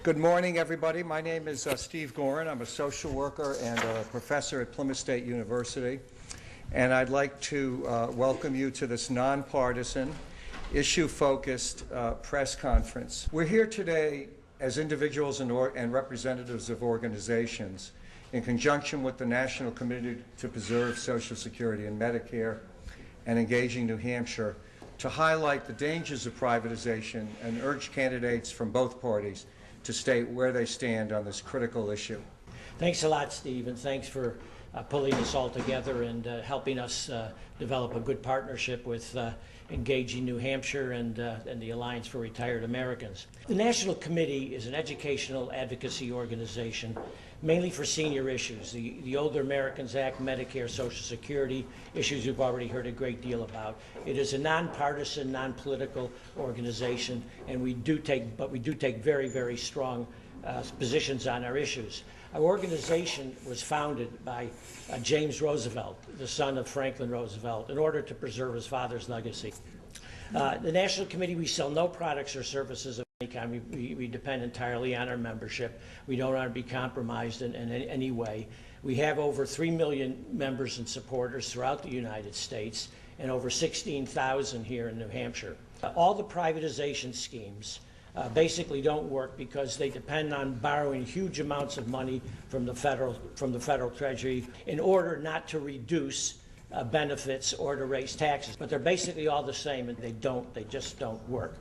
Good morning, everybody. My name is Steve Gorin. I'm a social worker and a professor at Plymouth State University. And I'd like to welcome you to this nonpartisan, issue-focused press conference. We're here today as individuals and representatives of organizations in conjunction with the National Committee to Preserve Social Security and Medicare and Engaging New Hampshire to highlight the dangers of privatization and urge candidates from both parties to state where they stand on this critical issue. Thanks a lot, Steve, and thanks for pulling this all together and helping us develop a good partnership with Engaging New Hampshire and the Alliance for Retired Americans. The National Committee is an educational advocacy organization mainly for senior issues, the Older Americans Act, Medicare, Social Security, issues we've already heard a great deal about. It is a nonpartisan, non-political organization, and we do take very, very strong positions on our issues. Our organization was founded by James Roosevelt, the son of Franklin Roosevelt, in order to preserve his father's legacy. The National Committee, we sell no products or services of any kind. We depend entirely on our membership. We don't want to be compromised in any way. We have over 3 million members and supporters throughout the United States and over 16,000 here in New Hampshire. All the privatization schemes basically don't work because they depend on borrowing huge amounts of money from the federal treasury in order not to reduce benefits or to raise taxes. But they're basically all the same, and they just don't work.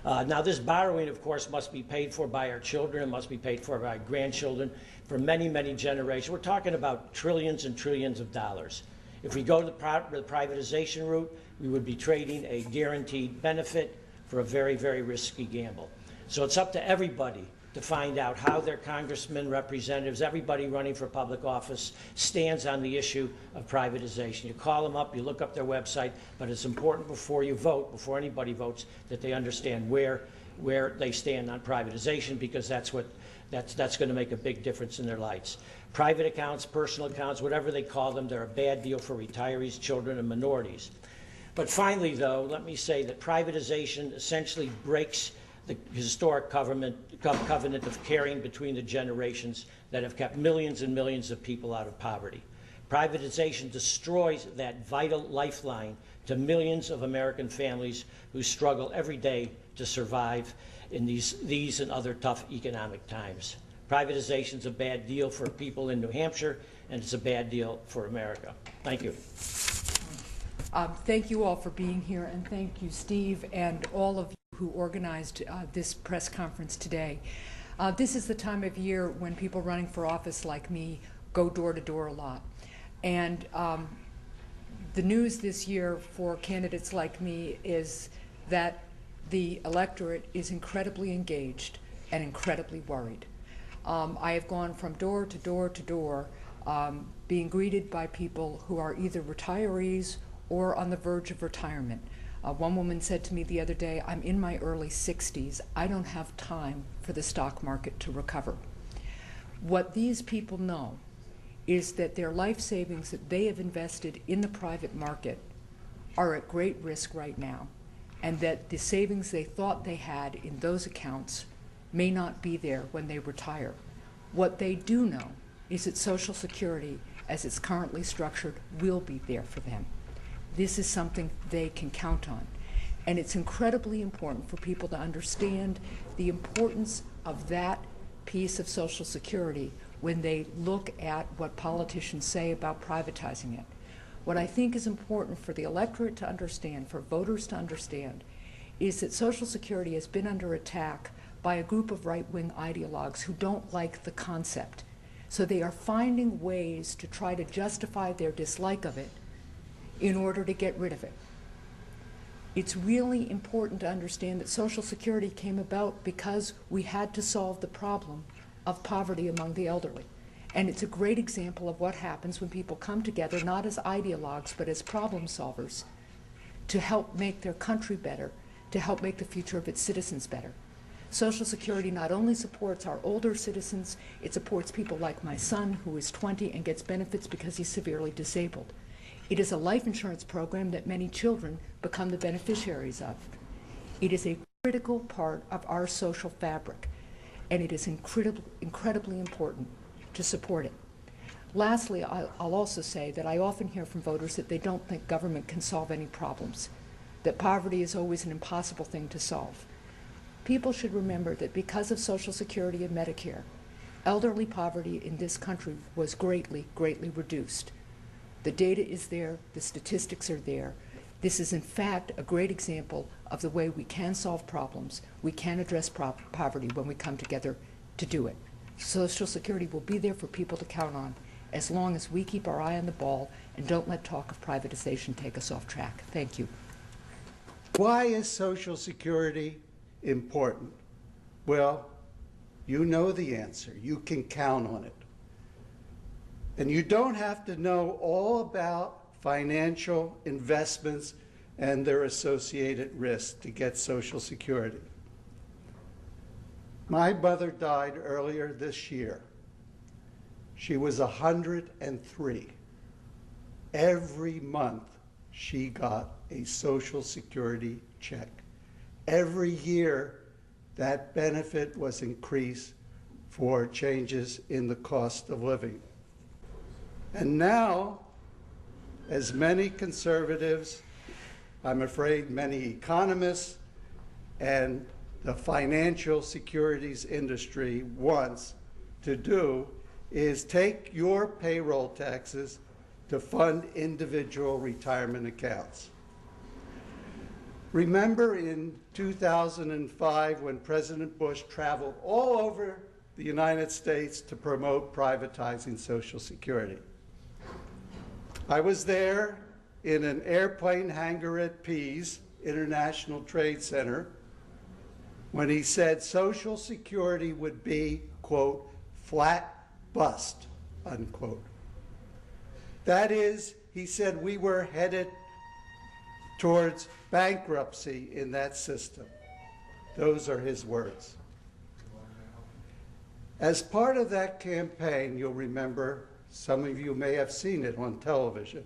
Now, this borrowing, of course, must be paid for by our children. It must be paid for by our grandchildren for many, many generations. We're talking about trillions and trillions of dollars. If we go the privatization route, we would be trading a guaranteed benefit for a very, very risky gamble. So it's up to everybody to find out how their congressmen, representatives, everybody running for public office stands on the issue of privatization. You call them up, you look up their website, but it's important before you vote, before anybody votes, that they understand where they stand on privatization, because that's going to make a big difference in their lives. Private accounts, personal accounts, whatever they call them, they're a bad deal for retirees, children, and minorities. But finally, though, let me say that privatization essentially breaks the historic covenant of caring between the generations that have kept millions and millions of people out of poverty. Privatization destroys that vital lifeline to millions of American families who struggle every day to survive in these and other tough economic times. Privatization is a bad deal for people in New Hampshire, and it's a bad deal for America. Thank you. Thank you all for being here, and thank you, Steve, and all of you who organized this press conference today. This is the time of year when people running for office like me go door to door a lot. And the news this year for candidates like me is that the electorate is incredibly engaged and incredibly worried. I have gone from door to door to door being greeted by people who are either retirees or on the verge of retirement. One woman said to me the other day, "I'm in my early 60s. I don't have time for the stock market to recover." What these people know is that their life savings that they have invested in the private market are at great risk right now, and that the savings they thought they had in those accounts may not be there when they retire. What they do know is that Social Security, as it's currently structured, will be there for them. This is something they can count on. And it's incredibly important for people to understand the importance of that piece of Social Security when they look at what politicians say about privatizing it. What I think is important for the electorate to understand, for voters to understand, is that Social Security has been under attack by a group of right-wing ideologues who don't like the concept. So they are finding ways to try to justify their dislike of it in order to get rid of it. It's really important to understand that Social Security came about because we had to solve the problem of poverty among the elderly. And it's a great example of what happens when people come together, not as ideologues, but as problem solvers, to help make their country better, to help make the future of its citizens better. Social Security not only supports our older citizens, it supports people like my son, who is 20 and gets benefits because he's severely disabled. It is a life insurance program that many children become the beneficiaries of. It is a critical part of our social fabric. and it is incredibly important to support it. Lastly, I'll also say that I often hear from voters that they don't think government can solve any problems, that poverty is always an impossible thing to solve. People should remember that because of Social Security and Medicare, elderly poverty in this country was greatly reduced. The data is there, the statistics are there. This is in fact a great example of the way we can solve problems, we can address poverty when we come together to do it. Social Security will be there for people to count on as long as we keep our eye on the ball and don't let talk of privatization take us off track. Thank you. Why is Social Security important? Well, you know the answer. You can count on it. And you don't have to know all about financial investments and their associated risks to get Social Security. My mother died earlier this year. She was 103. Every month she got a Social Security check. Every year that benefit was increased for changes in the cost of living. And now, as many conservatives, I'm afraid many economists, and the financial securities industry wants to do is take your payroll taxes to fund individual retirement accounts. Remember in 2005 when President Bush traveled all over the United States to promote privatizing Social Security? I was there in an airplane hangar at Pease International Trade Center when he said Social Security would be, quote, flat bust, unquote. That is, he said we were headed towards bankruptcy in that system. Those are his words. As part of that campaign, you'll remember, some of you may have seen it on television,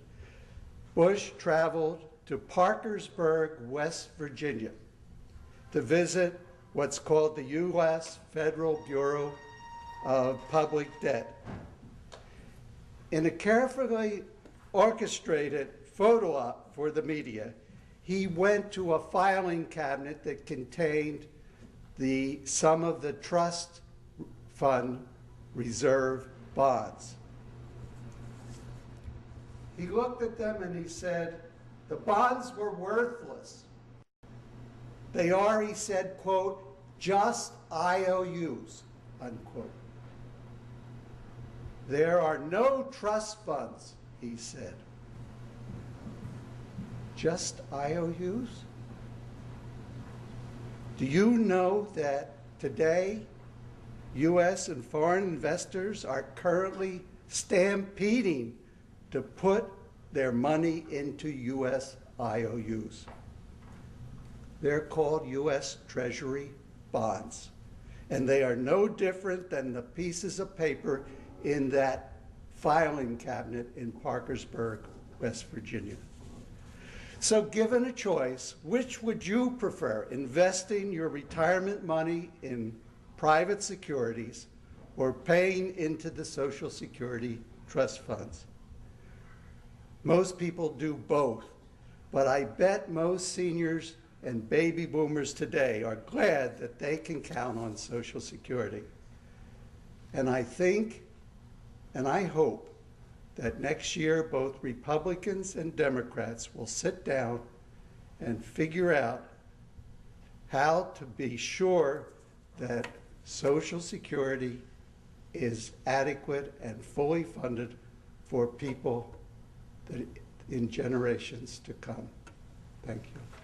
Bush traveled to Parkersburg, West Virginia, to visit what's called the U.S. Federal Bureau of Public Debt. In a carefully orchestrated photo op for the media, he went to a filing cabinet that contained some of the trust fund reserve bonds. He looked at them and he said, the bonds were worthless. They are, he said, quote, just IOUs, unquote. There are no trust funds, he said. Just IOUs? Do you know that today U.S. and foreign investors are currently stampeding to put their money into U.S. IOUs? They're called U.S. Treasury bonds, and they are no different than the pieces of paper in that filing cabinet in Parkersburg, West Virginia. So given a choice, which would you prefer, investing your retirement money in private securities or paying into the Social Security trust funds? Most people do both, but I bet most seniors and baby boomers today are glad that they can count on Social Security. And I think, and I hope, that next year both Republicans and Democrats will sit down and figure out how to be sure that Social Security is adequate and fully funded for people in generations to come. Thank you.